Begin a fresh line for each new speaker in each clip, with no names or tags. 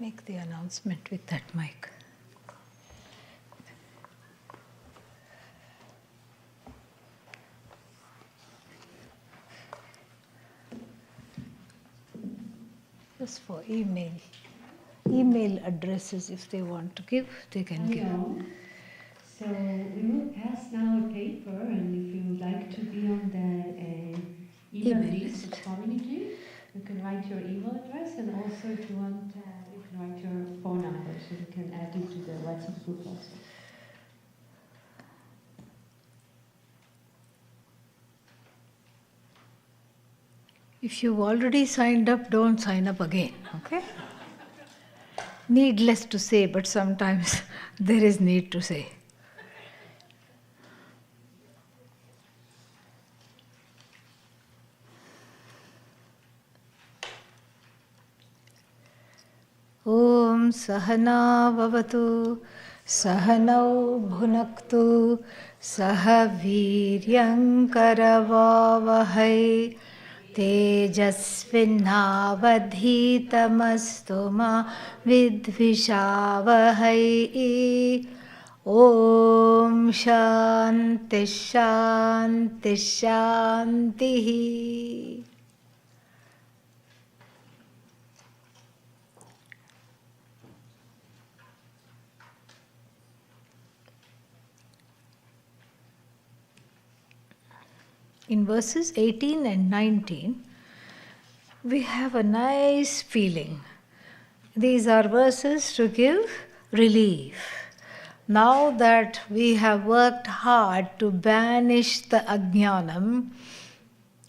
Make the announcement with that mic. Just for email addresses, if they want to give, they can give.
So we will pass now a paper, and if you would like to be on the email list of Swamini, you can write your email address, and also if you want, you can write your phone number, so you can add it to the WhatsApp group also.
If you've already signed up, don't sign up again, okay? Needless to say, but sometimes there is need to say. Om Sahana Vavatu Sahanau Bhunaktu Sahaviryam Karavavahai Tejasvinavadhitamastu ma vidvishavahai. Om Shanti Shanti Shanti. In verses 18 and 19, we have a nice feeling. These are verses to give relief. Now that we have worked hard to banish the ajnanam,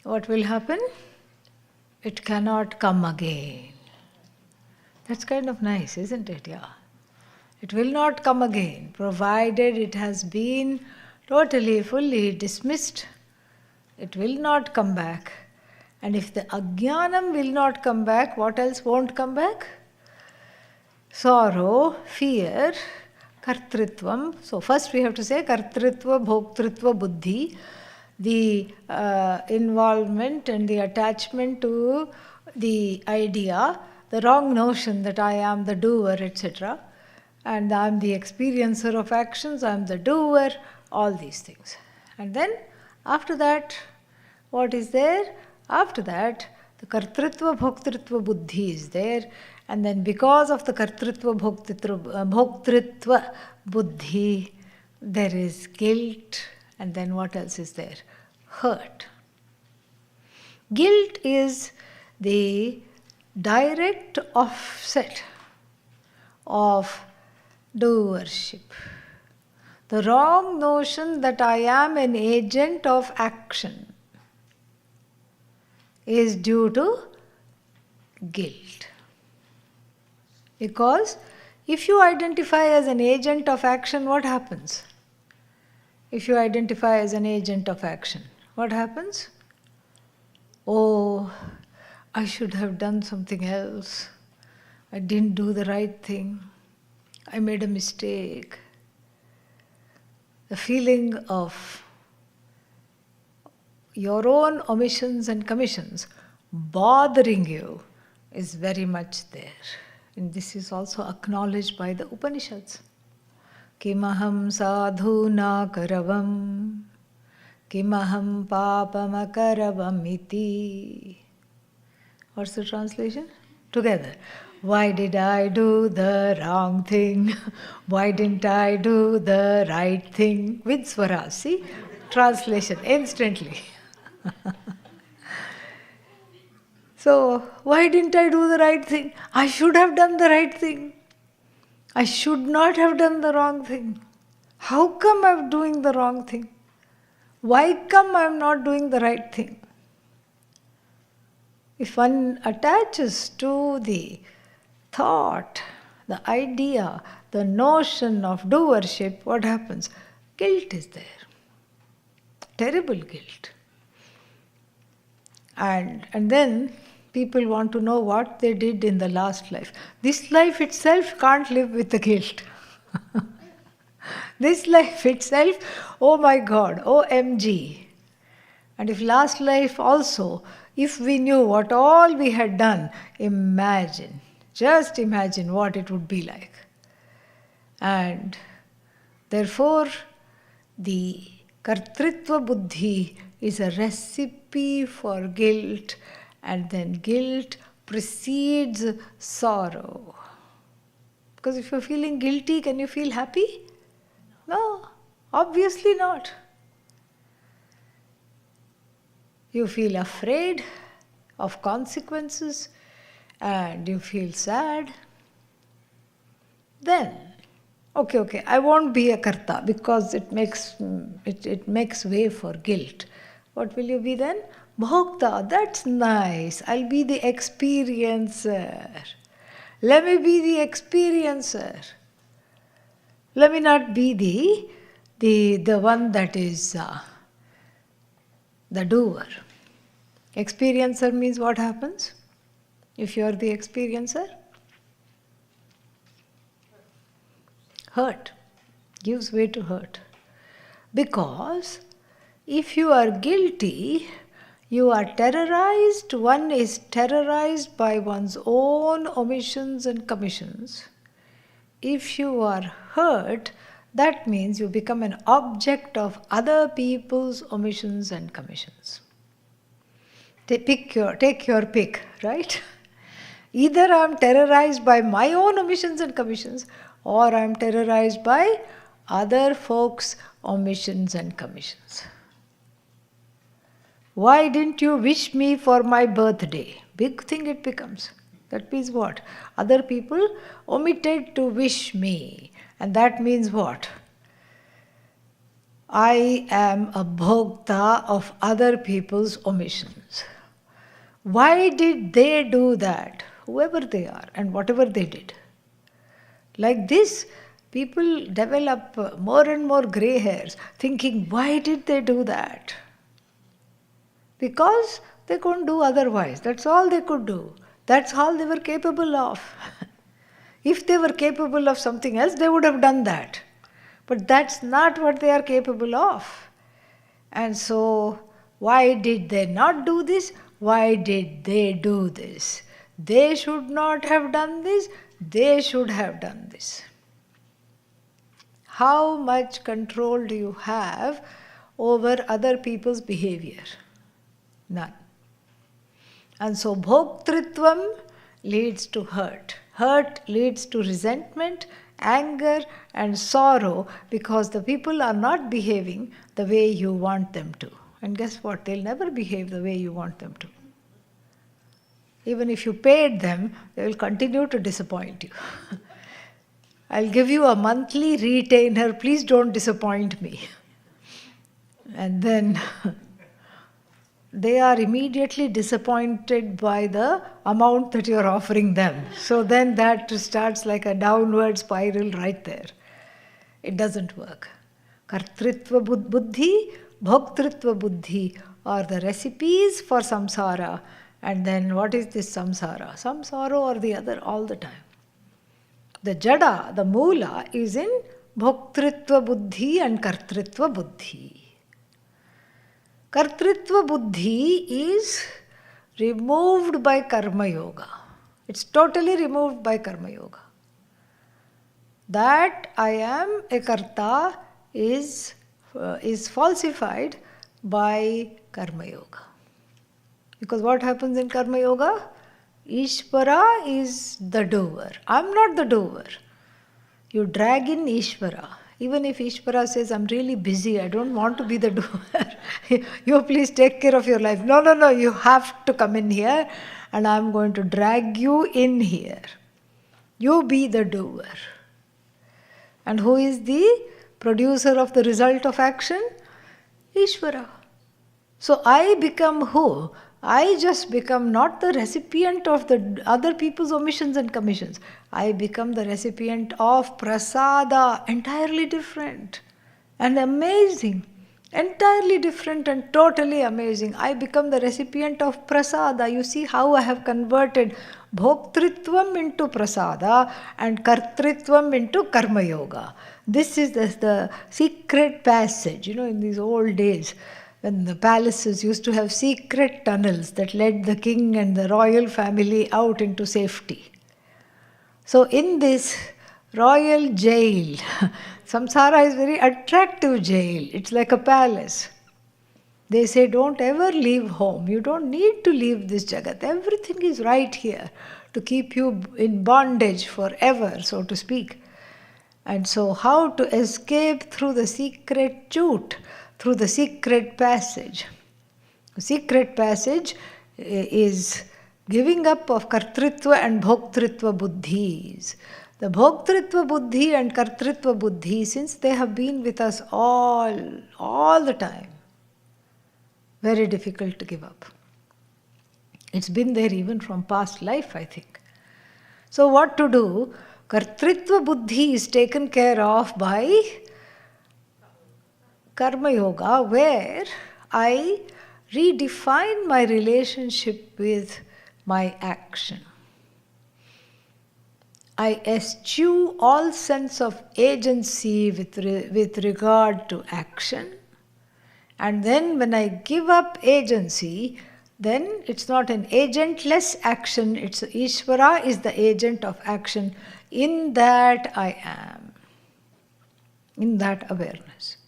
what will happen? It cannot come again. That's kind of nice, isn't it? Yeah. It will not come again, provided it has been totally, fully dismissed. It will not come back. And if the ajnanam will not come back, what else won't come back? Sorrow, fear, kartritvam. So first we have to say kartritva, bhoktritva, buddhi. The involvement and the attachment to the idea, the wrong notion that I am the doer, etc. And I am the experiencer of actions, I am the doer, all these things. And then after that, what is there? After that, the kartritva, bhoktritva, buddhi is there. And then because of the kartritva, bhoktritva, buddhi, there is guilt. And then what else is there? Hurt. Guilt is the direct offset of doership. The wrong notion that I am an agent of action is due to guilt. Because if you identify as an agent of action, what happens? If you identify as an agent of action, what happens? Oh, I should have done something else. I didn't do the right thing. I made a mistake. The feeling of your own omissions and commissions bothering you is very much there. And this is also acknowledged by the Upanishads. Kimaham sadhuna karavam, kimaham papam akaravam iti. What's the translation? Together. Why did I do the wrong thing? Why didn't I do the right thing? With swaras, see? Translation, instantly. So, why didn't I do the right thing? I should have done the right thing. I should not have done the wrong thing. How come I'm doing the wrong thing? Why come I'm not doing the right thing? If one attaches to the thought, the idea, the notion of doership, what happens? Guilt is there. Terrible guilt. And then people want to know what they did in the last life. This life itself can't live with the guilt. This life itself, oh my God, OMG. And if last life also, if we knew what all we had done, imagine. Just imagine what it would be like. And therefore, the kartritva buddhi is a recipe for guilt, and then guilt precedes sorrow. Because if you're feeling guilty, can you feel happy? No, obviously not. You feel afraid of consequences and you feel sad. Then, okay, I won't be a karta because it makes way for guilt. What will you be then? Bhokta, that's nice. I'll be the experiencer. Let me be the experiencer. Let me not be the one that is the doer. Experiencer means what happens if you are the experiencer? Hurt. Gives way to hurt. Because if you are guilty, you are terrorized. One is terrorized by one's own omissions and commissions. If you are hurt, that means you become an object of other people's omissions and commissions. Take your pick, right? Either I am terrorized by my own omissions and commissions, or I am terrorized by other folks' omissions and commissions. Why didn't you wish me for my birthday? Big thing it becomes. That means what? Other people omitted to wish me. And that means what? I am a bhokta of other people's omissions. Why did they do that? Whoever they are and whatever they did. Like this, people develop more and more grey hairs, thinking, why did they do that? Because they couldn't do otherwise. That's all they could do. That's all they were capable of. If they were capable of something else, they would have done that. But that's not what they are capable of. And so, why did they not do this? Why did they do this? They should not have done this. They should have done this. How much control do you have over other people's behavior? None. And so bhoktritvam leads to hurt. Hurt leads to resentment, anger and sorrow because the people are not behaving the way you want them to. And guess what? They'll never behave the way you want them to. Even if you paid them, they will continue to disappoint you. I'll give you a monthly retainer, please don't disappoint me. And then they are immediately disappointed by the amount that you're offering them. So then that starts like a downward spiral right there. It doesn't work. Kartritva buddhi, bhoktritva buddhi are the recipes for samsara. And then what is this samsara? Some sorrow or the other all the time. The jada, the moola is in bhoktritva buddhi and kartritva buddhi. Kartritva buddhi is removed by karma yoga. It's totally removed by karma yoga. That I am a karta is falsified by karma yoga. Because what happens in karma yoga? Ishvara is the doer. I'm not the doer. You drag in Ishvara. Even if Ishvara says, I'm really busy, I don't want to be the doer. You please take care of your life. No, you have to come in here and I'm going to drag you in here. You be the doer. And who is the producer of the result of action? Ishvara. So I become who? I just become not the recipient of the other people's omissions and commissions. I become the recipient of prasada, entirely different and amazing. Entirely different and totally amazing. I become the recipient of prasada. You see how I have converted bhoktritvam into prasada and kartritvam into karma yoga. This is the secret passage, in these old days. When the palaces used to have secret tunnels that led the king and the royal family out into safety. So in this royal jail, samsara is very attractive jail. It's like a palace. They say, don't ever leave home. You don't need to leave this jagat. Everything is right here to keep you in bondage forever, so to speak. And so how to escape through the secret chute, through the secret passage. The secret passage is giving up of kartritva and bhoktritva buddhis. The bhoktritva buddhi and kartritva buddhi, since they have been with us all the time, very difficult to give up. It's been there even from past life, I think. So what to do? Kartritva buddhi is taken care of by karma yoga, where I redefine my relationship with my action. I eschew all sense of agency with regard to action. And then when I give up agency, then it's not an agentless action, it's Ishvara is the agent of action in that I am, in that awareness.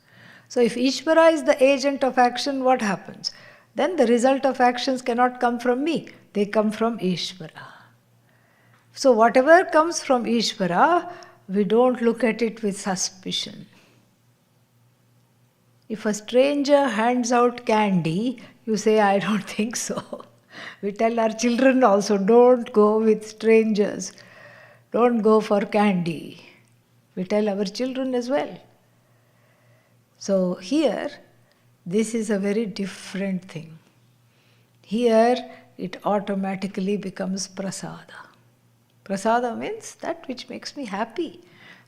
So if Ishvara is the agent of action, what happens? Then the result of actions cannot come from me, they come from Ishvara. So whatever comes from Ishvara, we don't look at it with suspicion. If a stranger hands out candy, you say, I don't think so. We tell our children also, don't go with strangers. Don't go for candy. We tell our children as well. So here, this is a very different thing. Here, it automatically becomes prasada. Prasada means that which makes me happy,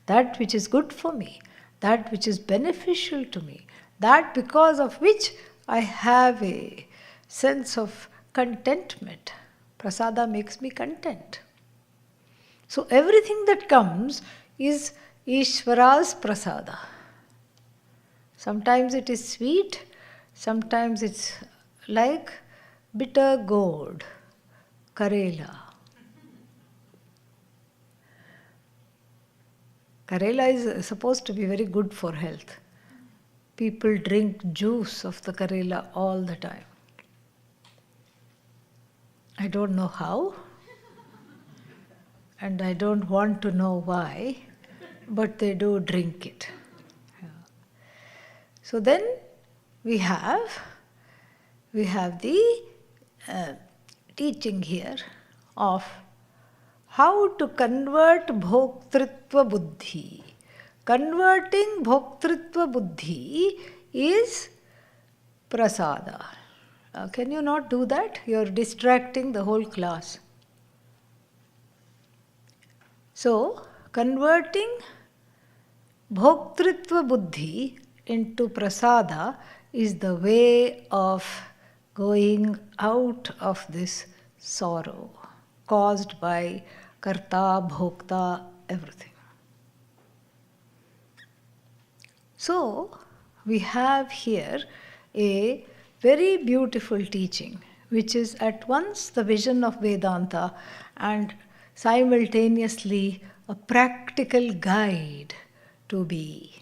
that which is good for me, that which is beneficial to me, that because of which I have a sense of contentment. Prasada makes me content. So everything that comes is Ishvara's prasada. Sometimes it is sweet, sometimes it's like bitter gourd, Karela. Karela is supposed to be very good for health. People drink juice of the Karela all the time. I don't know how, and I don't want to know why, but they do drink it. So then we have the teaching here of how to convert bhoktritva buddhi. Converting bhoktritva buddhi is prasada. Can you not do that? You're distracting the whole class. So, converting bhoktritva buddhi into prasada is the way of going out of this sorrow caused by karta, bhokta, everything. So, we have here a very beautiful teaching, which is at once the vision of Vedanta and simultaneously a practical guide to be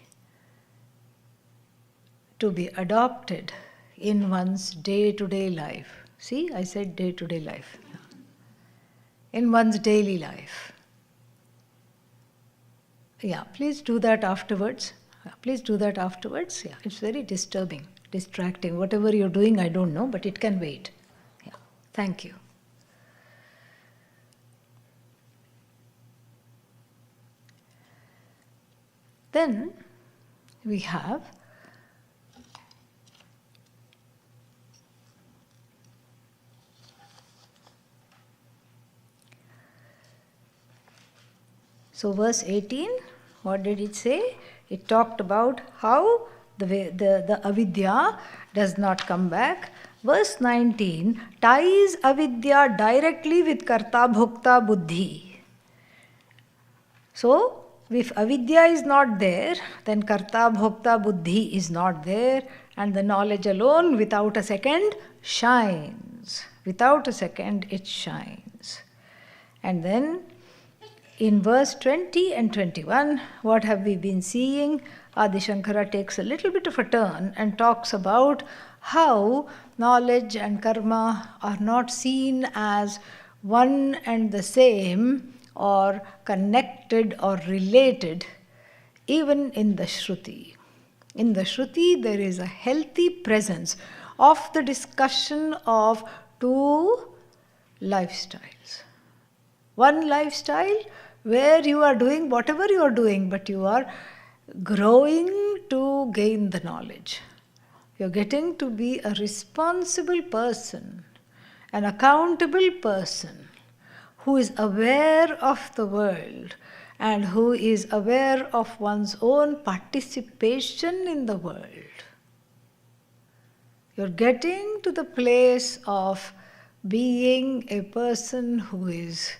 adopted in one's day-to-day life. See, I said day-to-day life. In one's daily life. Yeah, please do that afterwards. Please do that afterwards. Yeah, it's very disturbing, distracting. Whatever you're doing, I don't know, but it can wait. Yeah, thank you. Then we have so verse 18, what did it say? It talked about how the avidya does not come back. Verse 19 ties avidya directly with karta bhokta buddhi. So, if avidya is not there, then karta bhokta buddhi is not there, and the knowledge alone without a second shines. Without a second it shines. And then in verse 20 and 21, what have we been seeing? Adi Shankara takes a little bit of a turn and talks about how knowledge and karma are not seen as one and the same or connected or related, even in the Shruti. In the Shruti, there is a healthy presence of the discussion of two lifestyles. One lifestyle where you are doing whatever you are doing, but you are growing to gain the knowledge. You're getting to be a responsible person, an accountable person who is aware of the world and who is aware of one's own participation in the world. You're getting to the place of being a person who is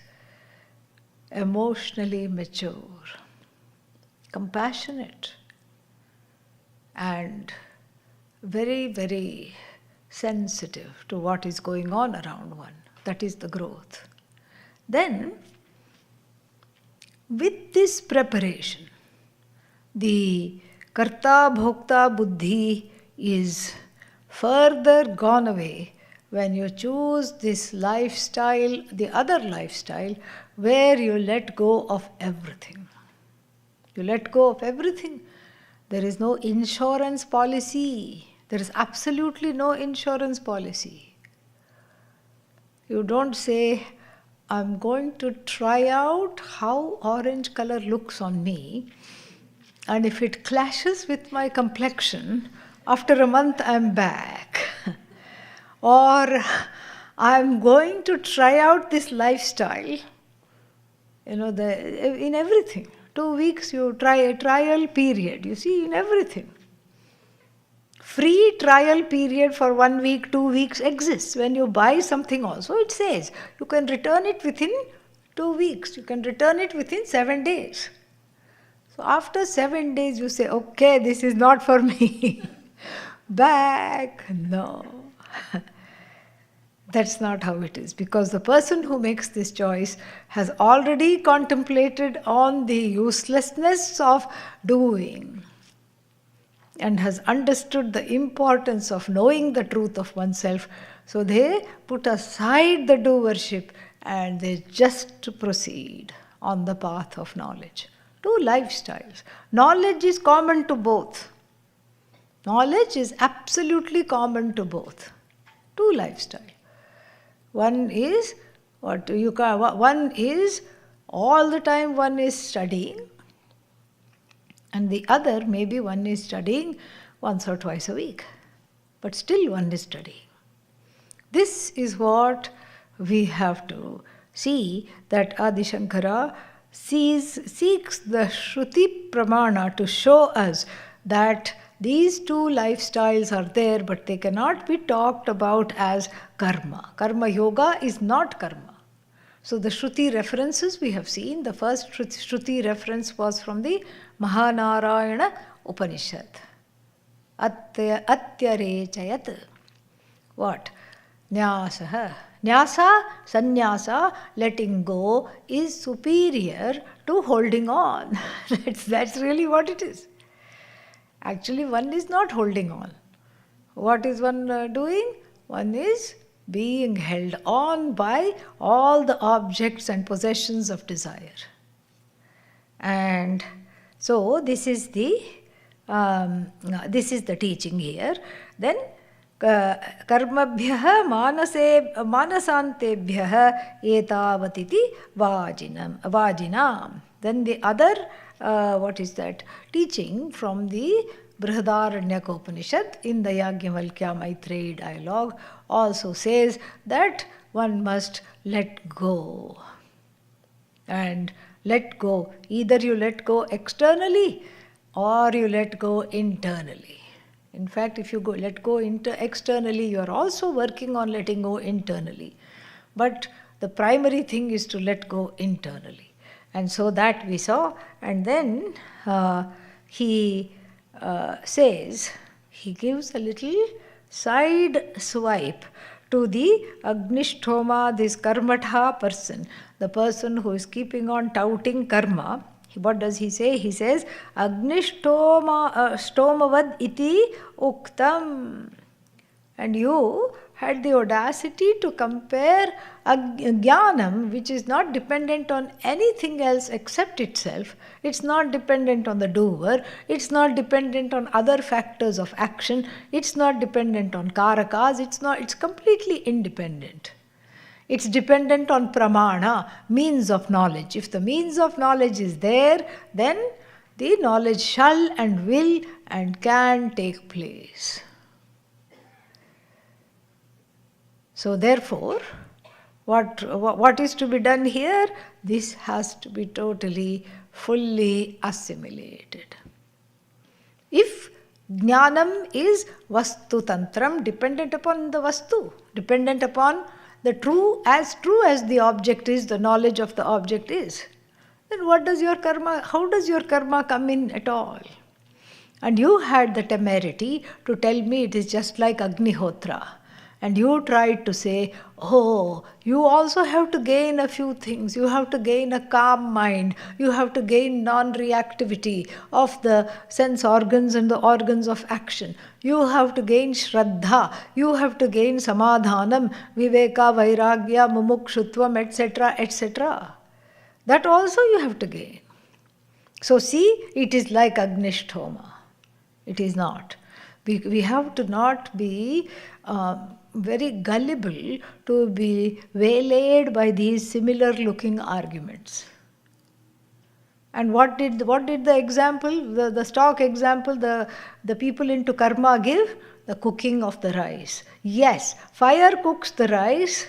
emotionally mature, compassionate, and very, very sensitive to what is going on around one. That is the growth. Then, with this preparation, the karta bhokta buddhi is further gone away when you choose this lifestyle, the other lifestyle, where you let go of everything. You let go of everything. There is no insurance policy. There is absolutely no insurance policy. You don't say, I'm going to try out how orange color looks on me, and if it clashes with my complexion, after a month I'm back. Or I'm going to try out this lifestyle, in everything. 2 weeks you try a trial period, you see, in everything. Free trial period for 1 week, 2 weeks exists. When you buy something also, it says you can return it within 2 weeks. You can return it within 7 days. So after 7 days you say, okay, this is not for me. Back. No. That's not how it is, because the person who makes this choice has already contemplated on the uselessness of doing and has understood the importance of knowing the truth of oneself. So they put aside the doership and they just proceed on the path of knowledge. Two lifestyles. Knowledge is common to both. Knowledge is absolutely common to both. Two lifestyles. One is one is all the time one is studying, and the other maybe one is studying once or twice a week, but still one is studying. This is what we have to see, that Adi Shankara seeks the Shruti Pramana to show us that these two lifestyles are there, but they cannot be talked about as karma. Karma yoga is not karma. So the Shruti references we have seen, the first Shruti reference was from the Mahanarayana Upanishad. Atyare chayat. What? Nyasaha. Nyasa, sannyasa, letting go, is superior to holding on. That's really what it is. Actually, one is not holding on. What is one doing? One is being held on by all the objects and possessions of desire. And so this is the teaching here. Then karmabhyah manasantebhyah etavatiti vajinam. Then the other, what is that? Teaching from the Brihadaranyaka Upanishad in the Yajnavalkya Maitreyi dialogue also says that one must let go. And let go, either you let go externally or you let go internally. In fact, if you let go externally, you are also working on letting go internally. But the primary thing is to let go internally. And so that we saw. And then he says, he gives a little side swipe to the Agnishtoma, this Karmatha person. the person who is keeping on touting karma, what does he say? He says, Agnistomavad iti uktam. And you had the audacity to compare jnanam, which is not dependent on anything else except itself. It's not dependent on the doer. It's not dependent on other factors of action. It's not dependent on karakas. It's completely independent. It's dependent on pramana, means of knowledge. If the means of knowledge is there, then the knowledge shall and will and can take place. So therefore, what is to be done here? This has to be totally, fully assimilated. If jnanam is vastu tantram, dependent upon the vastu, dependent upon the true as the object is, the knowledge of the object is, then what does your karma, how does your karma come in at all? And you had the temerity to tell me it is just like Agnihotra. And you tried to say, oh, you also have to gain a few things. You have to gain a calm mind. You have to gain non-reactivity of the sense organs and the organs of action. You have to gain shraddha. You have to gain samadhanam, viveka, vairagya, mumukshutvam, etc., etc. That also you have to gain. So see, it is like Agnishtoma. It is not. We have to not be very gullible to be waylaid by these similar looking arguments. And what did the example, the stock example, the people into karma give? The cooking of the rice. Yes, fire cooks the rice,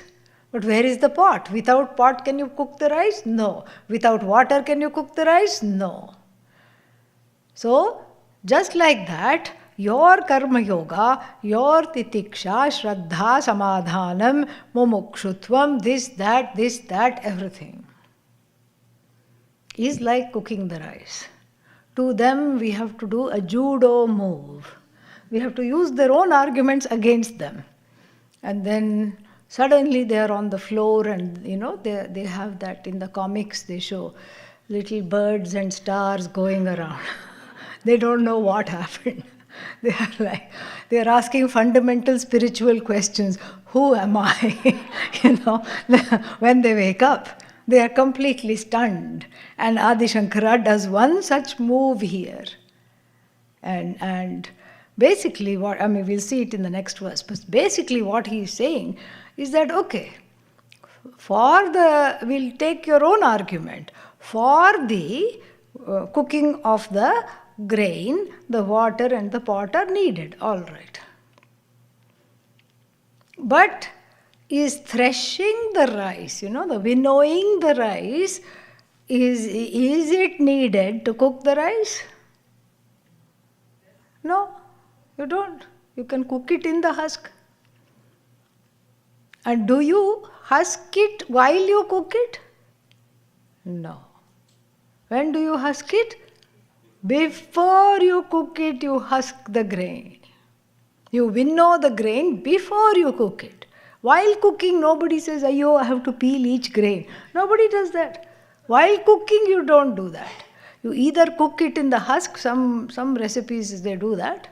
but where is the pot? Without pot can you cook the rice? No. Without water can you cook the rice? No. So, just like that, your karma yoga, your titiksha, shraddha, samadhanam, mumukshutvam, this, that, everything is like cooking the rice. To them, we have to do a judo move. We have to use their own arguments against them. And then suddenly they are on the floor and, they have that in the comics, they show little birds and stars going around. They don't know what happened. They are asking fundamental spiritual questions. Who am I? When they wake up, they are completely stunned. And Adi Shankara does one such move here. And basically we'll see it in the next verse, but basically what he is saying is that, okay, we'll take your own argument. For the cooking of the grain, the water and the pot are needed, all right. But is threshing the rice, the winnowing the rice, is it needed to cook the rice? No, you don't. You can cook it in the husk. And do you husk it while you cook it? No. When do you husk it? Before you cook it, you husk the grain. You winnow the grain before you cook it. While cooking, nobody says, "Ayyo, I have to peel each grain." Nobody does that. While cooking, you don't do that. You either cook it in the husk, some recipes they do that.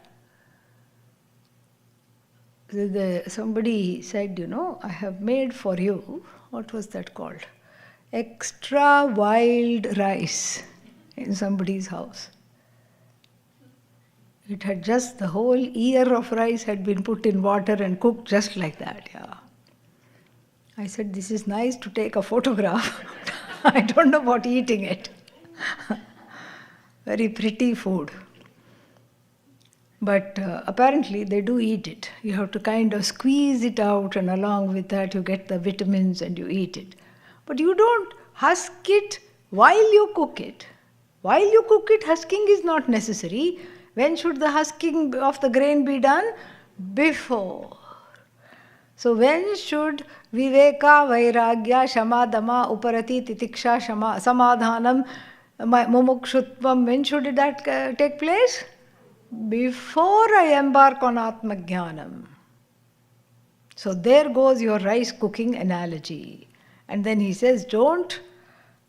Somebody said, I have made for you, what was that called? Extra wild rice in somebody's house. It had just, the whole ear of rice had been put in water and cooked just like that, yeah. I said, this is nice to take a photograph. I don't know about eating it. Very pretty food. But apparently they do eat it. You have to kind of squeeze it out, and along with that you get the vitamins and you eat it. But you don't husk it while you cook it. While you cook it, husking is not necessary. When should the husking of the grain be done? Before. So when should viveka, vairagya, shamadama, uparati, titiksha, samadhanam, mumukshutvam, when should that take place? Before I embark on Atmajnanam. So there goes your rice cooking analogy. And then he says,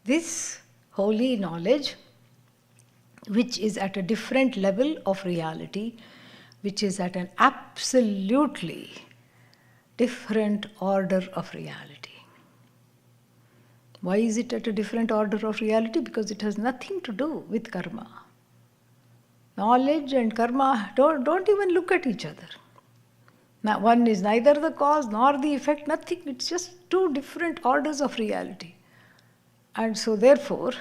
this holy knowledge, which is at a different level of reality, which is at an absolutely different order of reality. Why is it at a different order of reality? Because it has nothing to do with karma. Knowledge and karma don't even look at each other. Now, one is neither the cause nor the effect, nothing. It's just two different orders of reality. And so therefore,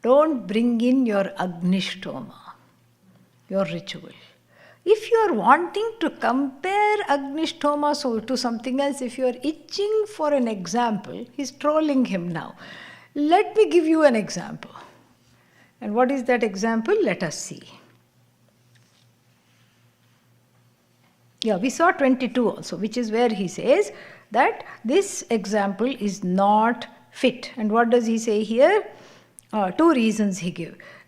don't bring in your agnishtoma, your ritual. If you are wanting to compare agnishtoma to something else, if you are itching for an example, he's trolling him now. Let me give you an example. And what is that example? Let us see. Yeah, we saw 22 also, which is where he says that this example is not fit. And what does he say here? Two reasons he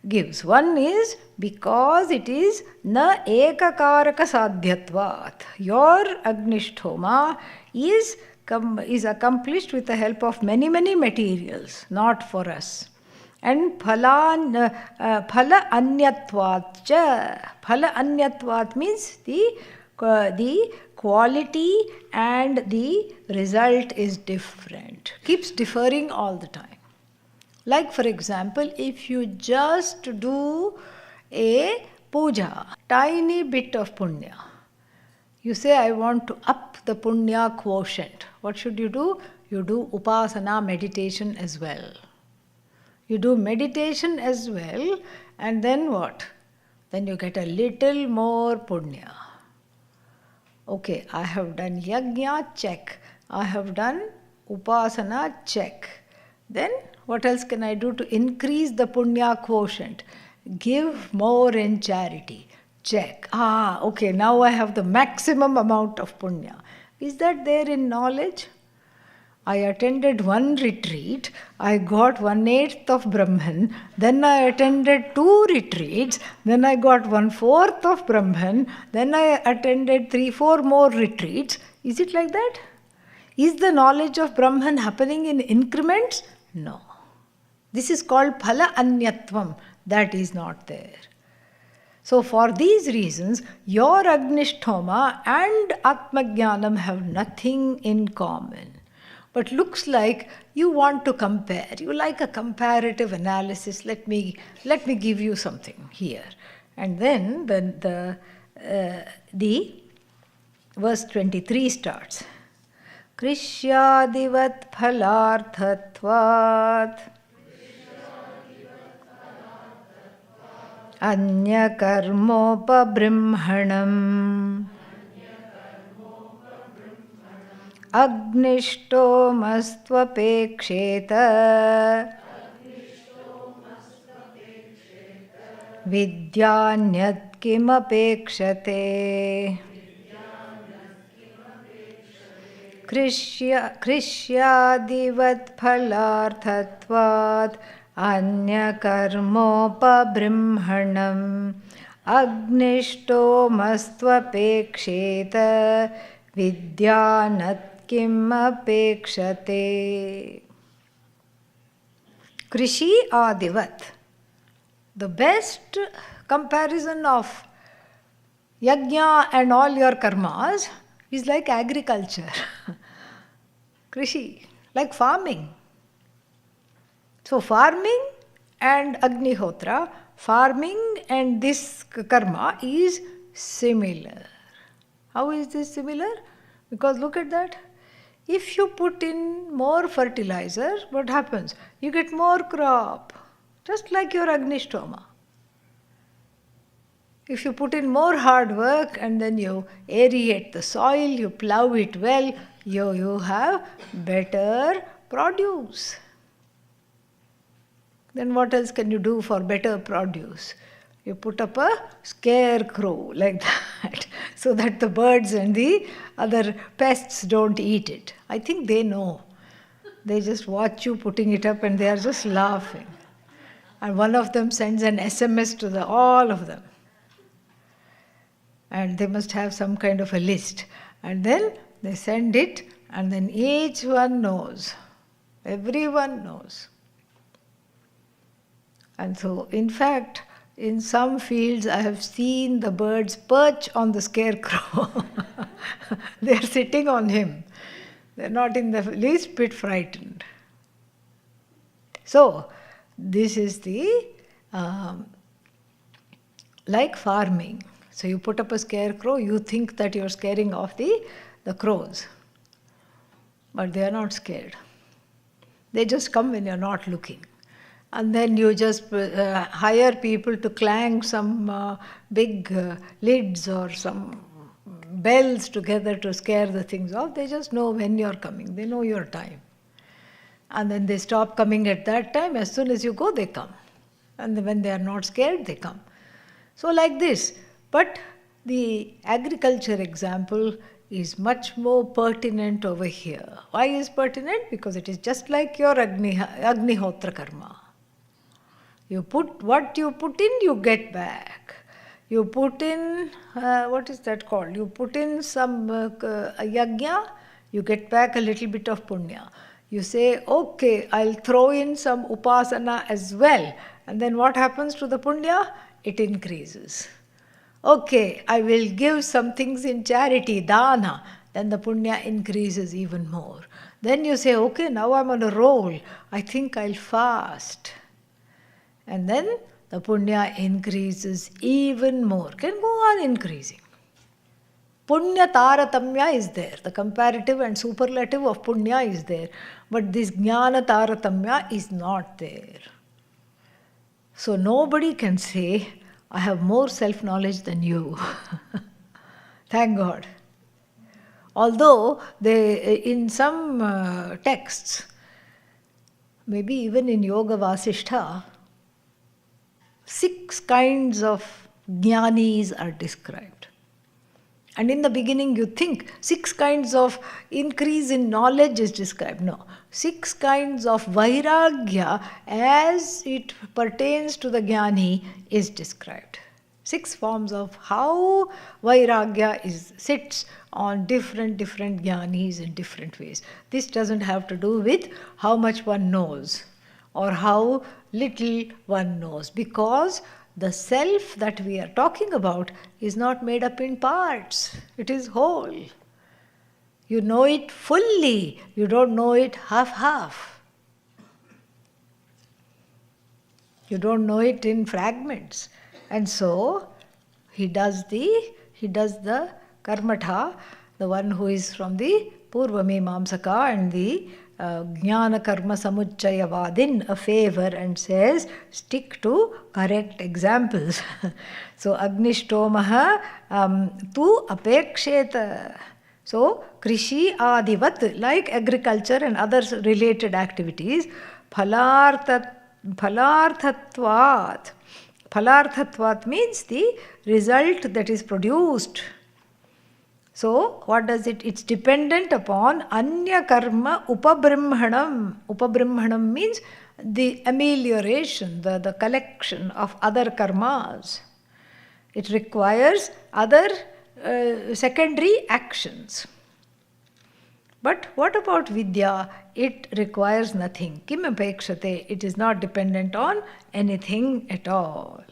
gives. One is because it is na ekakaraka sadhyatvat. Your agnishtoma is accomplished with the help of many, many materials, not for us. And phala anyatvat cha. Phala anyatvat means the quality and the result is different. Keeps differing all the time. Like for example, if you just do a puja, tiny bit of punya. You say, I want to up the punya quotient. What should you do? You do upasana, meditation as well. You do meditation as well, and then what? Then you get a little more punya. Okay, I have done yajna, check. I have done upasana, check. Then what else can I do to increase the punya quotient? Give more in charity. Check. Okay, now I have the maximum amount of punya. Is that there in knowledge? I attended one retreat, I got 1/8 of Brahman, then I attended 2 retreats, then I got 1/4 of Brahman, then I attended 3-4 more retreats. Is it like that? Is the knowledge of Brahman happening in increments? No. This is called phala anyatvam. That is not there. So for these reasons, your agnishtoma and atmajnanam have nothing in common. But looks like you want to compare. You like a comparative analysis. Let me give you something here. And then the verse 23 starts. Krishyadivat phalarthatvat anya karmopabrimhanam agnishtoma vidyanyat kimapekshate. Krishyadivat phalarthatvat anya karmopabrimhanam agnishtoma vidyanat kim apekshate. Krishi adivat. The best comparison of yajna and all your karmas is like agriculture. Krishi, like farming. So farming and Agnihotra, farming and this karma is similar. How is this similar? Because look at that. If you put in more fertilizer, what happens? You get more crop. Just like your agnishtoma. If you put in more hard work and then you aerate the soil, you plow it well, you have better produce. Then what else can you do for better produce? You put up a scarecrow like that so that the birds and the other pests don't eat it. I think they know. They just watch you putting it up and they are just laughing. And one of them sends an SMS to all of them. And they must have some kind of a list. And then they send it and then each one knows. Everyone knows. And so, in fact, in some fields I have seen the birds perch on the scarecrow. They are sitting on him. They are not in the least bit frightened. So, this is the, like farming. So you put up a scarecrow, you think that you're scaring off the crows. But they are not scared. They just come when you're not looking. And then you just hire people to clang some big lids or some bells together to scare the things off. They just know when you're coming. They know your time. And then they stop coming at that time. As soon as you go, they come. And then when they are not scared, they come. So like this. But the agriculture example is much more pertinent over here. Why is pertinent? Because it is just like your Agnihotra karma. You put what you put in, you get back. You put in, what is that called? You put in some yajna, you get back a little bit of punya. You say, okay, I'll throw in some upasana as well. And then what happens to the punya? It increases. Okay, I will give some things in charity, dana. Then the punya increases even more. Then you say, okay, now I'm on a roll. I think I'll fast. And then the punya increases even more. Can go on increasing. Punya taratamya is there. The comparative and superlative of punya is there. But this jnana taratamya is not there. So nobody can say, I have more self-knowledge than you. Thank God. Although in some texts, maybe even in Yoga Vasishtha, 6 kinds of jnanis are described. And in the beginning you think 6 kinds of increase in knowledge is described. No, 6 kinds of vairagya as it pertains to the jnani is described. 6 forms of how vairagya sits on different jnanis in different ways. This doesn't have to do with how much one knows or how little one knows, because the self that we are talking about is not made up in parts. It is whole. You know it fully. You don't know it half-half. You don't know it in fragments. And so, he does the karmatha, the one who is from the Purva Mimamsaka and the Jnana Karma Samuchayavadin a favor and says, stick to correct examples. So, Agnishtomaha tu apeksheta. So, Krishi adivat, like agriculture and other related activities, phalarthatvat. Phalarthatvat means the result that is produced. So, what does it? It's dependent upon anya karma upabrimhanam. Upabrimhanam means the amelioration, the collection of other karmas. It requires other secondary actions. But what about vidya? It requires nothing. Kim apekshate? It is not dependent on anything at all.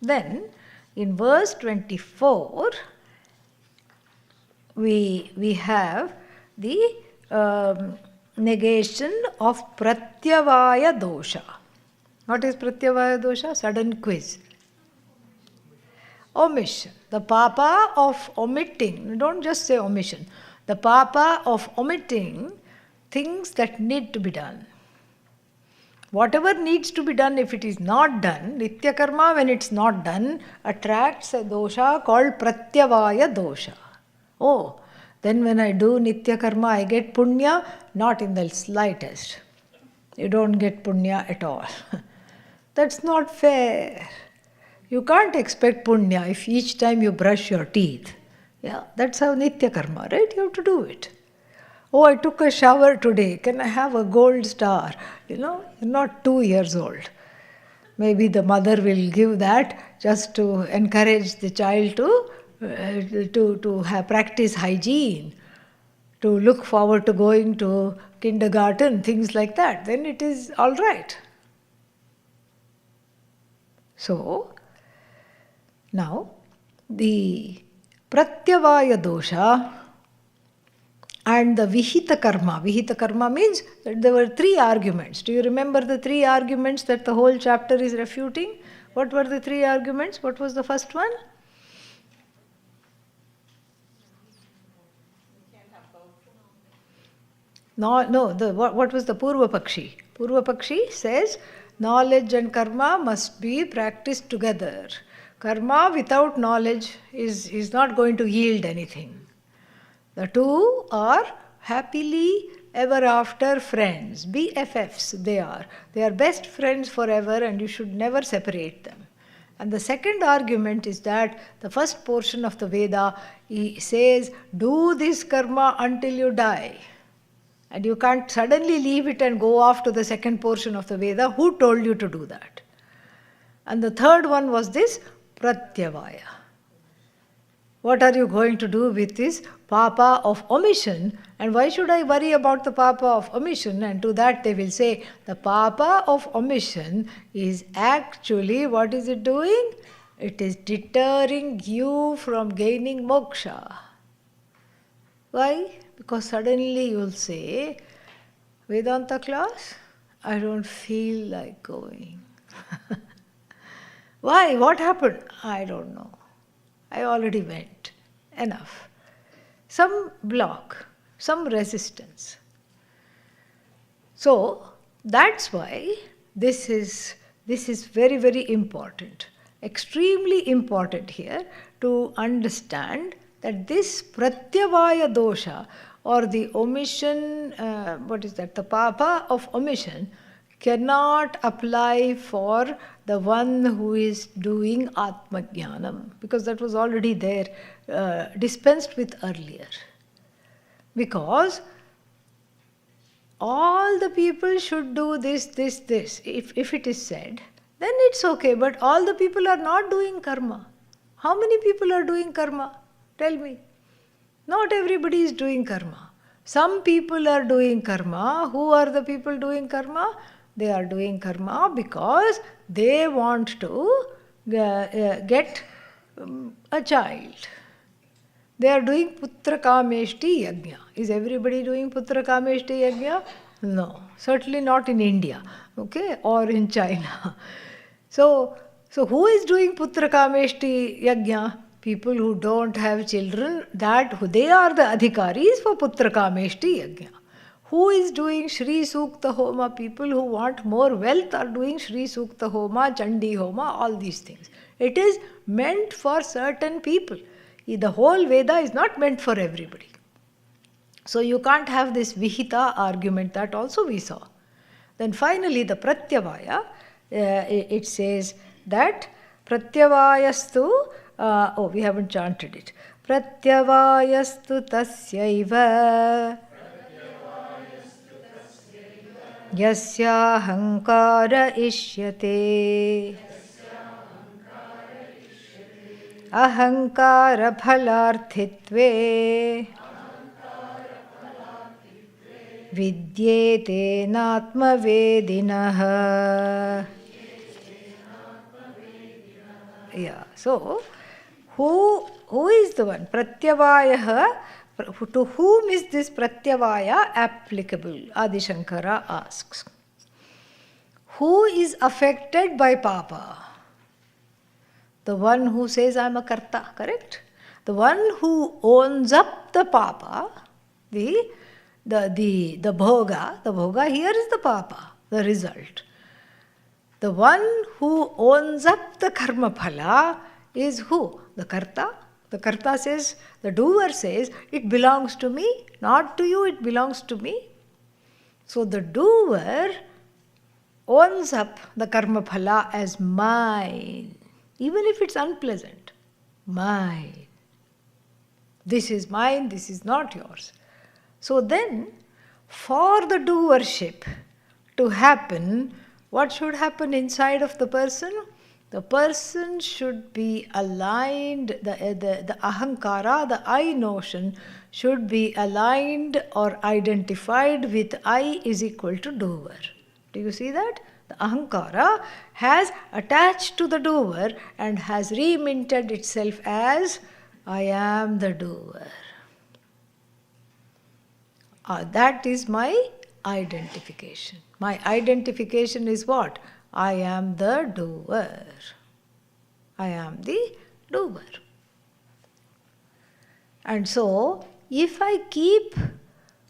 Then, in verse 24, we have the negation of pratyavaya dosha. What is pratyavaya dosha? Sudden quiz. Omission. The papa of omitting. Don't just say omission. The papa of omitting things that need to be done. Whatever needs to be done, if it is not done, nitya karma, when it's not done, attracts a dosha called pratyavaya dosha. Oh, then when I do nitya karma, I get punya? Not in the slightest. You don't get punya at all. That's not fair. You can't expect punya if each time you brush your teeth. Yeah, that's how nitya karma, right? You have to do it. Oh, I took a shower today. Can I have a gold star? You're not 2 years old. Maybe the mother will give that just to encourage the child to have practice hygiene, to look forward to going to kindergarten, things like that, then it is all right. So, now, the pratyavaya dosha and the vihita karma. Vihita karma means that there were 3 arguments. Do you remember the 3 arguments that the whole chapter is refuting? What were the 3 arguments? What was the first one? What was the Purva Pakshi? Purva Pakshi says knowledge and karma must be practiced together. Karma without knowledge is not going to yield anything. The two are happily ever after friends. BFFs they are. They are best friends forever and you should never separate them. And the second argument is that the first portion of the Veda says, do this karma until you die. And you can't suddenly leave it and go off to the second portion of the Veda. Who told you to do that? And the third one was this pratyavaya. What are you going to do with this papa of omission? And why should I worry about the papa of omission? And to that they will say, the papa of omission is actually, what is it doing? It is deterring you from gaining moksha. Why? Because suddenly you will say, Vedanta class, I don't feel like going. Why? What happened? I don't know. I already went. Enough. Some block, some resistance. So, that's why this is very, very important. Extremely important here to understand that this pratyavaya dosha or the omission, the papa of omission cannot apply for the one who is doing Atmajnanam, because that was already there, dispensed with earlier. Because all the people should do this. If it is said, then it's okay, but all the people are not doing karma. How many people are doing karma? Tell me. Not everybody is doing karma. Some people are doing karma. Who are the people doing karma? They are doing karma because they want to get a child. They are doing putra kameshti yajna. Is everybody doing putra kameshti yajna? No, certainly not in India, okay, or in China. So who is doing putra kameshti yajna? People who don't have children, they are the adhikaris for putra kameshti yajna. Who is doing Shri Sukta Homa? People who want more wealth are doing Shri Sukta Homa, Chandi Homa, all these things. It is meant for certain people. The whole Veda is not meant for everybody. So you can't have this Vihita argument, that also we saw. Then finally the Pratyavaya, it says that Pratyavayastu, we haven't chanted it. Pratyavayastu tasyaiva Yasyahankara ishyate Ahankara phalarthitve Vidyete natmavedinah. Yeah, so who is the one? Pratyavaya. To whom is this pratyavaya applicable? Adi Shankara asks. Who is affected by papa? The one who says I am a karta, correct? The one who owns up the papa, the bhoga here is the papa, the result. The one who owns up the karma phala is who? The karta. The karta says, the doer says, it belongs to me, not to you, it belongs to me. So the doer owns up the karma phala as mine, even if it's unpleasant. Mine. This is mine, this is not yours. So then, for the doership to happen, what should happen inside of the person? The person should be aligned, the ahankara, the I notion, should be aligned or identified with I is equal to doer. Do you see that? The ahankara has attached to the doer and has reminted itself as I am the doer. That is my identification. My identification is what? I am the doer. I am the doer. And so, if I keep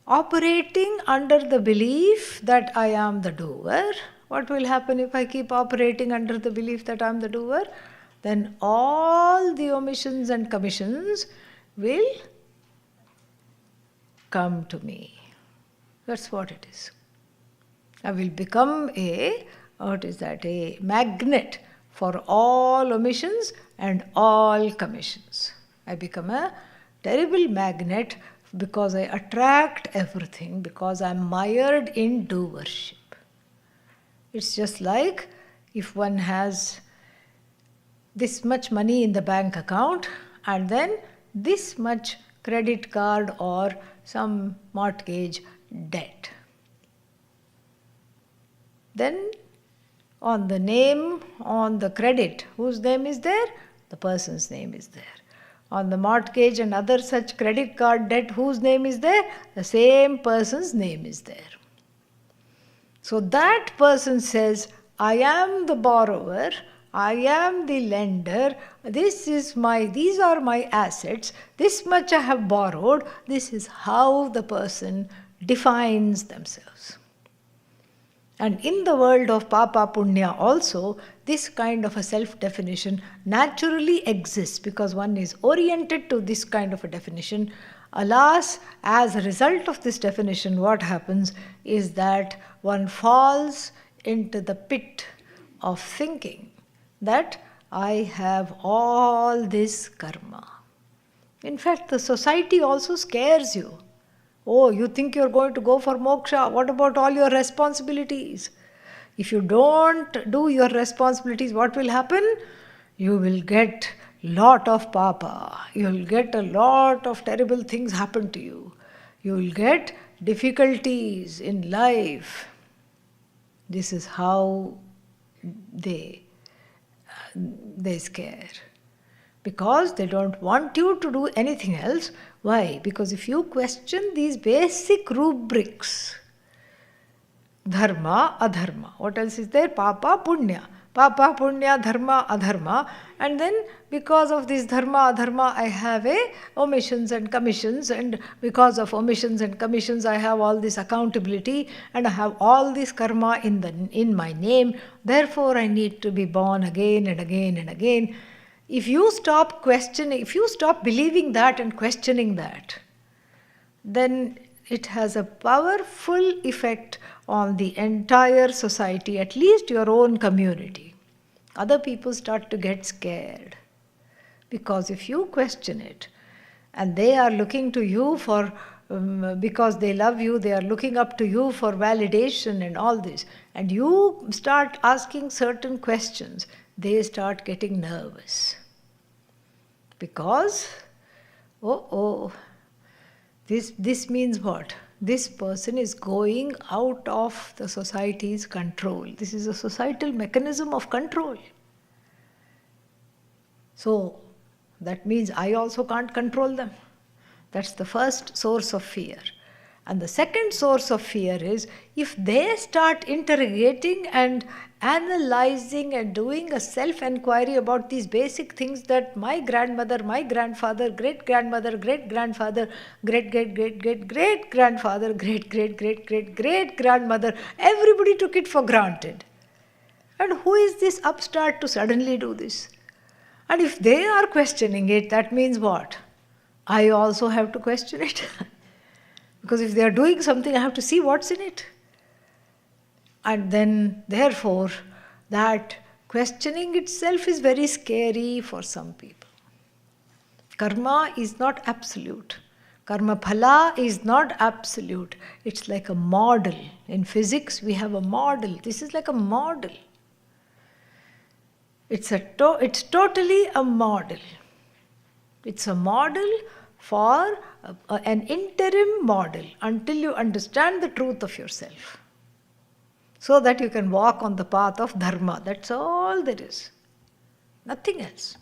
operating under the belief that I am the doer, what will happen if I keep operating under the belief that I am the doer? Then all the omissions and commissions will come to me. That's what it is. I will become a magnet for all omissions and all commissions. I become a terrible magnet because I attract everything, because I am mired in doership. It's just like if one has this much money in the bank account and then this much credit card or some mortgage debt. Then on the name, on the credit, whose name is there? The person's name is there. On the mortgage and other such credit card debt, whose name is there? The same person's name is there. So that person says, I am the borrower, I am the lender, these are my assets, this much I have borrowed. This is how the person defines themselves. And in the world of Papa Punya also, this kind of a self-definition naturally exists because one is oriented to this kind of a definition. Alas, as a result of this definition, what happens is that one falls into the pit of thinking that I have all this karma. In fact, the society also scares you. Oh, you think you're going to go for moksha? What about all your responsibilities? If you don't do your responsibilities, what will happen? You will get lot of papa. You will get a lot of terrible things happen to you. You will get difficulties in life. This is how they scare. Because they don't want you to do anything else. Why? Because if you question these basic rubrics, dharma, adharma, what else is there? Papa, punya. Papa, punya, dharma, adharma. And then because of this dharma, adharma, I have omissions and commissions. And because of omissions and commissions, I have all this accountability. And I have all this karma in my name. Therefore, I need to be born again and again and again. If you stop questioning, if you stop believing that and questioning that, then it has a powerful effect on the entire society, at least your own community. Other people start to get scared. Because if you question it, and they are looking to you for, because they love you, they are looking up to you for validation and all this, and you start asking certain questions, they start getting nervous. Because, this means what? This person is going out of the society's control. This is a societal mechanism of control. So, that means I also can't control them. That's the first source of fear. And the second source of fear is if they start interrogating and analyzing and doing a self-enquiry about these basic things that my grandmother, my grandfather, great-grandmother, great-grandfather, great-great-great-great-great-grandfather, great-great-great-great-grandmother, everybody took it for granted. And who is this upstart to suddenly do this? And if they are questioning it, that means what? I also have to question it. Because if they are doing something, I have to see what's in it. And then, therefore, that questioning itself is very scary for some people. Karma is not absolute. Karma phala is not absolute. It's like a model. In physics, we have a model. This is like a model. It's totally a model. It's a model for an interim model until you understand the truth of yourself, so that you can walk on the path of dharma. That's all there is. Nothing else.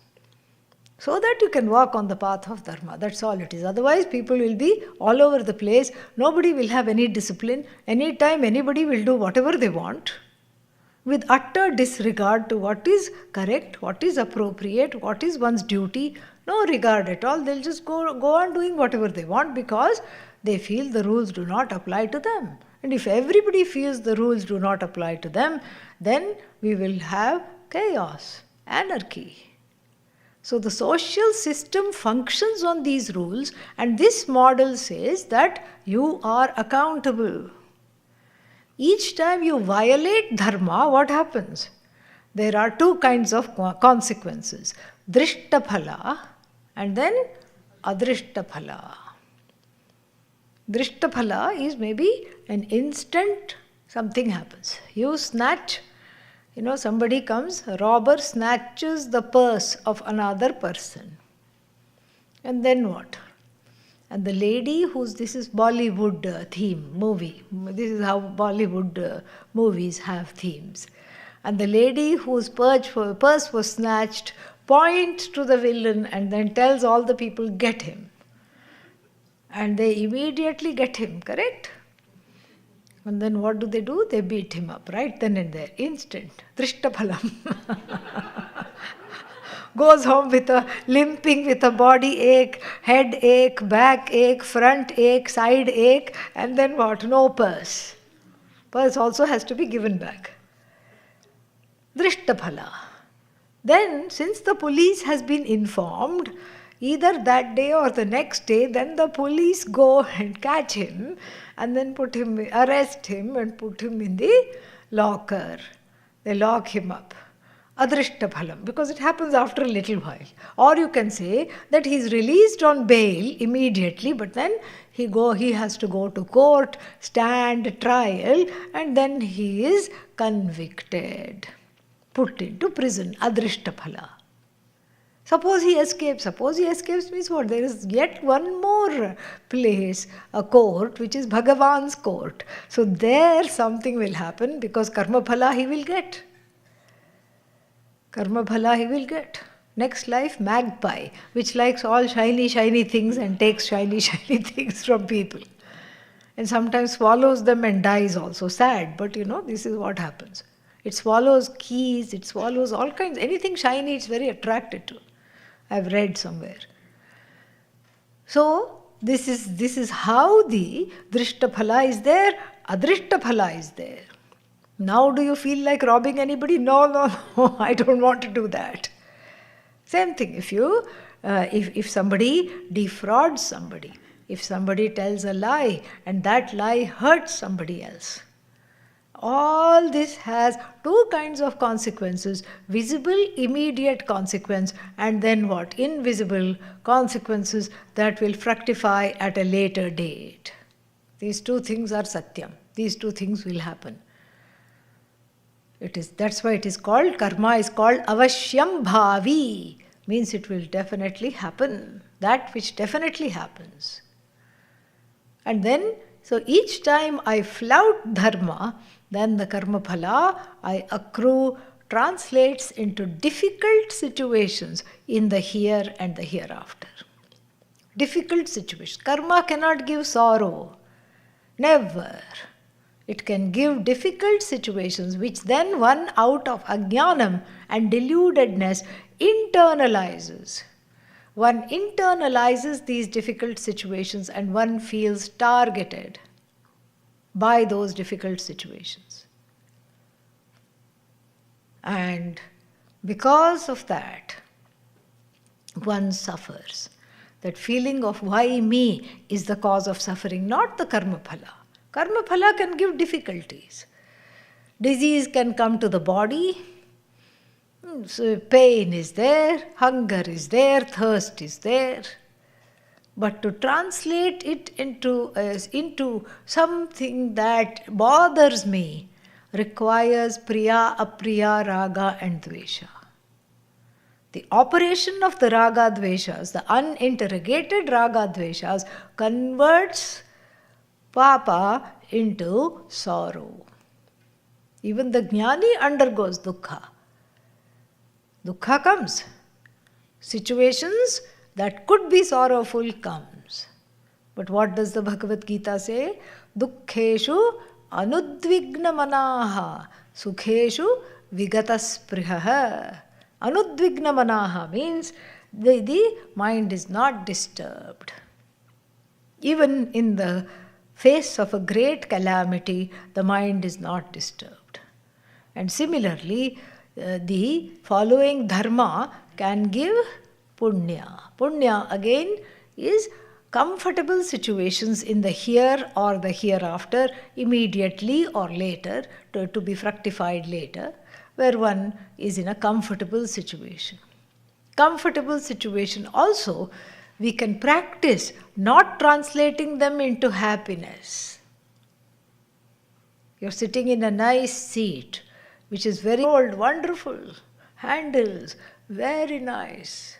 So that you can walk on the path of dharma. That's all it is. Otherwise, people will be all over the place. Nobody will have any discipline. Anytime anybody will do whatever they want, with utter disregard to what is correct, what is appropriate, what is one's duty. No regard at all. They'll just go on doing whatever they want because they feel the rules do not apply to them. And if everybody feels the rules do not apply to them, then we will have chaos, anarchy. So the social system functions on these rules, and this model says that you are accountable. Each time you violate dharma, what happens? There are two kinds of consequences. Drishtaphala and then adrishtaphala. Drishtaphala is maybe an instant something happens. You snatch, somebody comes, a robber snatches the purse of another person. And then what? And the lady this is Bollywood theme movie. This is how Bollywood movies have themes. And the lady whose purse was snatched points to the villain and then tells all the people, get him. And they immediately get him, correct? And then what do? They beat him up, right then and there, instant. Drishtaphalam. Goes home limping with a body ache, head ache, back ache, front ache, side ache, and then what? No purse. Purse also has to be given back. Drishtaphala. Then, since the police has been informed, either that day or the next day, then the police go and catch him and then arrest him and put him in the locker. They lock him up. Adrishtaphalam, because it happens after a little while. Or you can say that he is released on bail immediately, but then he has to go to court, stand trial, and then he is convicted, put into prison. Adrishtaphala. Suppose he escapes. Suppose he escapes means what? There is yet one more place, a court, which is Bhagavan's court. So there something will happen because karma phala he will get. Karma phala he will get. Next life, magpie, which likes all shiny, shiny things and takes shiny, shiny things from people. And sometimes swallows them and dies also. Sad, but this is what happens. It swallows keys, it swallows all kinds. Anything shiny, it's very attracted to. I've read somewhere. So, this is how the Drishtaphala is there, Adrishtaphala is there. Now do you feel like robbing anybody? No, I don't want to do that. Same thing, if somebody defrauds somebody, if somebody tells a lie and that lie hurts somebody else, all this has two kinds of consequences: visible, immediate consequence, and then what? Invisible consequences that will fructify at a later date. These two things are satyam. These two things will happen. That's why it is called, karma is called avashyam bhavi, means it will definitely happen, that which definitely happens. And then, so each time I flout dharma, then the karma phala I accrue translates into difficult situations in the here and the hereafter. Difficult situations. Karma cannot give sorrow. Never. It can give difficult situations which then one out of ajnanam and deludedness internalizes. One internalizes these difficult situations and one feels targeted by those difficult situations. And because of that, one suffers. That feeling of why me is the cause of suffering, not the karma phala. Karma phala can give difficulties. Disease can come to the body. So pain is there, hunger is there, thirst is there. But to translate it into something that bothers me requires priya, apriya, raga and dvesha. The operation of the raga dveshas, the uninterrogated raga dveshas, converts papa into sorrow. Even the jnani undergoes dukkha. Dukkha comes. Situations that could be sorrowful comes. But what does the Bhagavad Gita say? Dukkheshu anudvigna manaha sukheshu vigatasprihaha. Anudvigna manaha means the mind is not disturbed. Even in the face of a great calamity, the mind is not disturbed. And similarly, the following dharma can give punya. Punya again is comfortable situations in the here or the hereafter, immediately or later, to be fructified later, where one is in a comfortable situation. Comfortable situation also, we can practice not translating them into happiness. You're sitting in a nice seat, which is very old, wonderful, handles, very nice.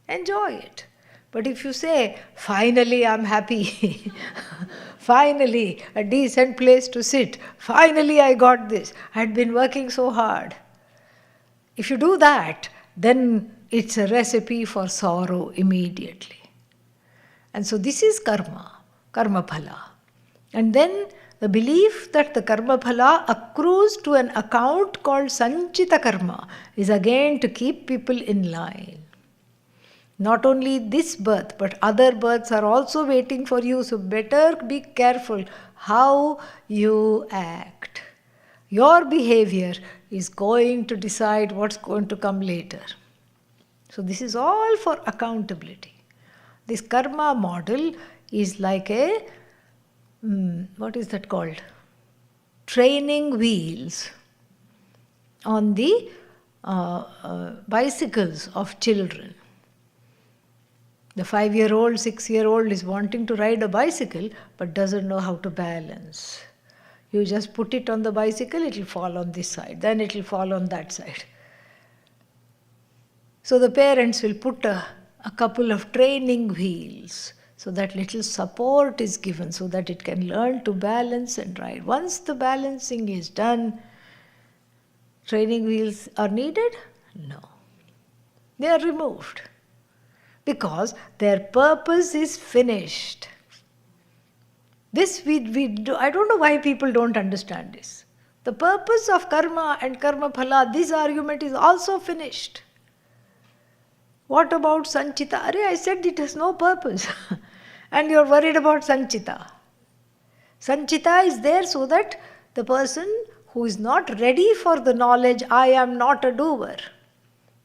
Enjoy it. But if you say, finally I'm happy, finally a decent place to sit, finally I got this, I had been working so hard. If you do that, then it's a recipe for sorrow immediately. And so this is karma phala. And then the belief that the karma phala accrues to an account called sanchita karma is again to keep people in line. Not only this birth, but other births are also waiting for you, so better be careful how you act. Your behavior is going to decide what's going to come later. So this is all for accountability. This karma model is like a, what is that called? Training wheels on the bicycles of children. The 5-year-old, 6-year-old is wanting to ride a bicycle but doesn't know how to balance. You just put it on the bicycle, it will fall on this side, then it will fall on that side. So the parents will put a couple of training wheels so that little support is given so that it can learn to balance and ride. Once the balancing is done, training wheels are needed? No. They are removed because their purpose is finished. This we do. I don't know why people don't understand this. The purpose of karma and karma phala, this argument is also finished. What about sanchita? I said it has no purpose. And you're worried about sanchita. Sanchita is there so that the person who is not ready for the knowledge, I am not a doer.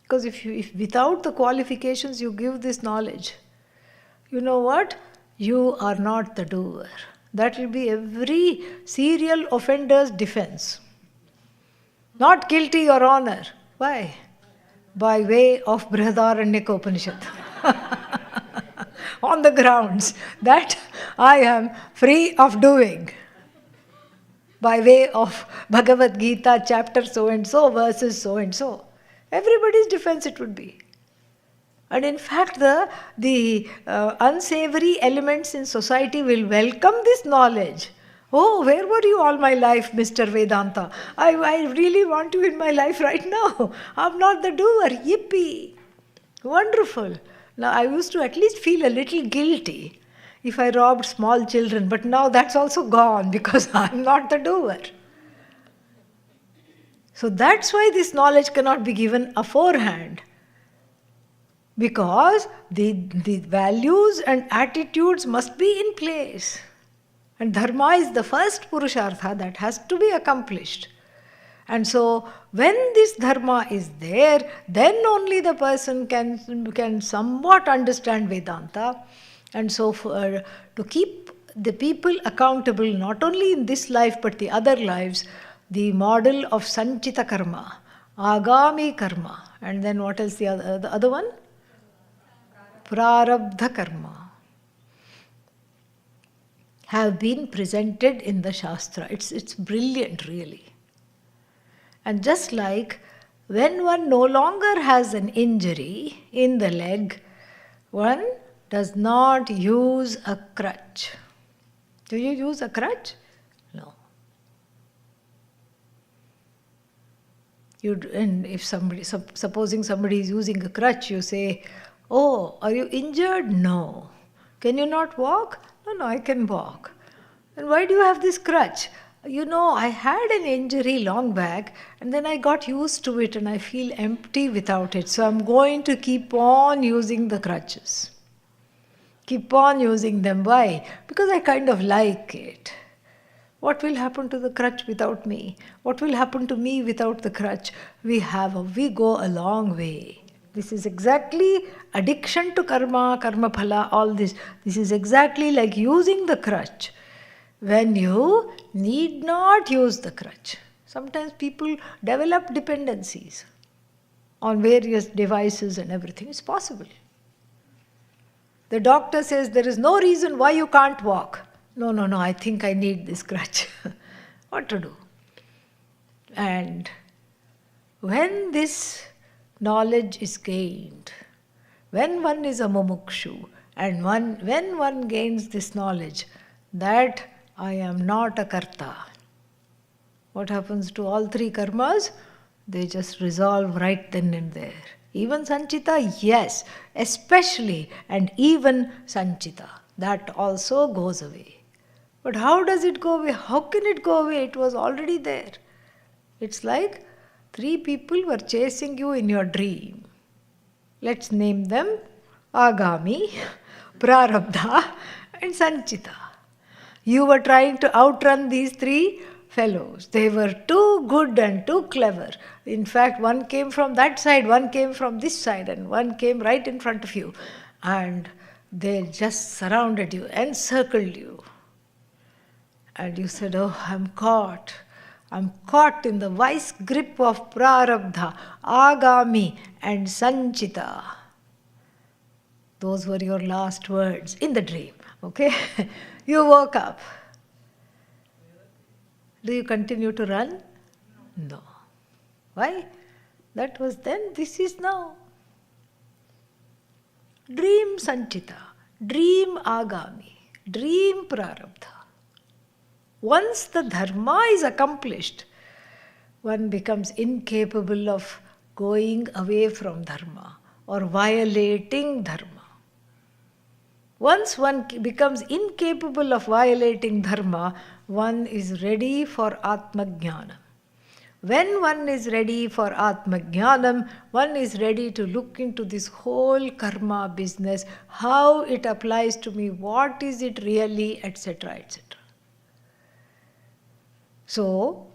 Because if without the qualifications you give this knowledge, you know what? You are not the doer. That will be every serial offender's defense. Not guilty, Your Honor. Why? By way of Brihadaranyaka Upanishad. On the grounds that I am free of doing. By way of Bhagavad Gita chapter so and so, verses so and so. Everybody's defense it would be. And in fact, the unsavory elements in society will welcome this knowledge. Oh, where were you all my life, Mr. Vedanta? I really want you in my life right now. I'm not the doer. Yippee. Wonderful. Now, I used to at least feel a little guilty if I robbed small children, but now that's also gone because I'm not the doer. So that's why this knowledge cannot be given aforehand. Because the values and attitudes must be in place. And dharma is the first purushartha that has to be accomplished. And so when this dharma is there, then only the person can somewhat understand Vedanta. And so to keep the people accountable, not only in this life but the other lives, the model of sanchita karma, agami karma, and then what else the other one? Prarabdha karma, have been presented in the Shastra. It's brilliant, really. And just like When one no longer has an injury in the leg, one does not use a crutch. Do you use a crutch? No. And if somebody, supposing somebody is using a crutch, you say, "Oh, are you injured?" "No." "Can you not walk?" No, I can walk." "And why do you have this crutch?" I had an injury long back and then I got used to it and I feel empty without it. So I'm going to keep on using the crutches. Keep on using them. Why? Because I kind of like it. What will happen to the crutch without me? What will happen to me without the crutch? We go a long way. This is exactly addiction to karma phala, all this. This is exactly like using the crutch when you need not use the crutch. Sometimes people develop dependencies on various devices and everything. It's possible. The doctor says there is no reason why you can't walk. No, I think I need this crutch. What to do? And when this knowledge is gained, when one is a mumukshu, and when one gains this knowledge that I am not a karta, what happens to all three karmas? They just resolve right then and there. Even sanchita, yes, especially and even sanchita, that also goes away. But how does it go away? How can it go away? It was already there. It's like 3 people were chasing you in your dream. Let's name them Agami, Prarabdha and Sanchita. You were trying to outrun these 3 fellows. They were too good and too clever. In fact, one came from that side, one came from this side, and one came right in front of you. And they just surrounded you, encircled you. And you said, "Oh, I'm caught. I'm caught in the vice grip of Prarabdha, Agami and Sanchita." Those were your last words in the dream. Okay? You woke up. Do you continue to run? No. Why? That was then, this is now. Dream Sanchita, dream Agami, dream Prarabdha. Once the dharma is accomplished, one becomes incapable of going away from dharma or violating dharma. Once one becomes incapable of violating dharma, one is ready for Atma-jnana. When one is ready for Atma-jnanam, one is ready to look into this whole karma business, how it applies to me, what is it really, etc., etc. So,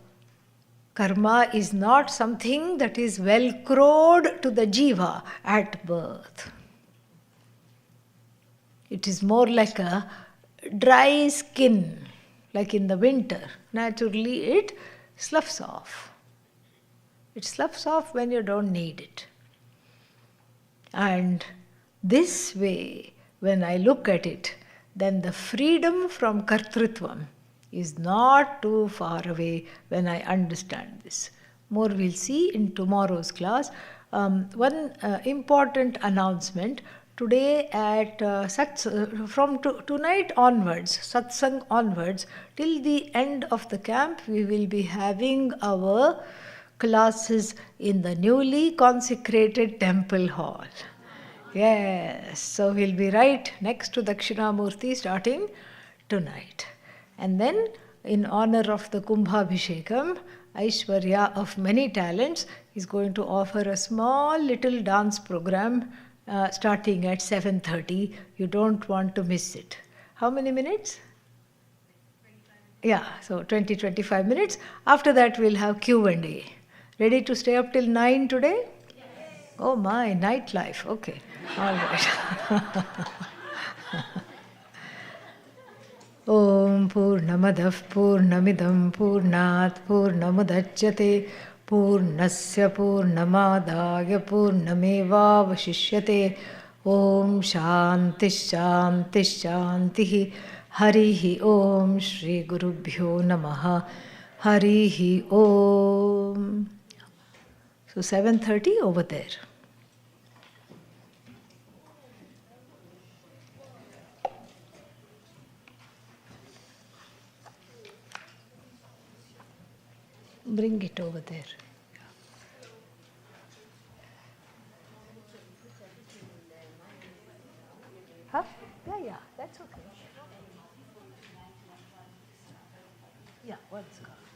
karma is not something that is velcroed to the jiva at birth. It is more like a dry skin, like in the winter. Naturally, it sloughs off. It sloughs off when you don't need it. And this way, when I look at it, then the freedom from kartrutvam is not too far away when I understand this. More we'll see in tomorrow's class. One important announcement. Today at from tonight onwards, satsang onwards, till the end of the camp, we will be having our classes in the newly consecrated temple hall. Yes, so we'll be right next to Dakshinamurti starting tonight. And then, in honor of the Kumbhabhishekam, Aishwarya of many talents is going to offer a small little dance program starting at 7:30. You don't want to miss it. How many minutes? Yeah, so 20-25 minutes. After that, we'll have Q&A. Ready to stay up till 9 today? Yes. Oh my, nightlife. Okay, all right. Om Purnamadav Purnamidam Purnat Purnamudachyate Purnasya Purnamadaya Purnameva Vashishyate. Om Shanti Shanti Shanti. Harihi Om Shri Gurubhyo Namaha. Harihi Om. So 7:30 over there. Bring it over there. Huh? Yeah, that's okay. Yeah, let's go.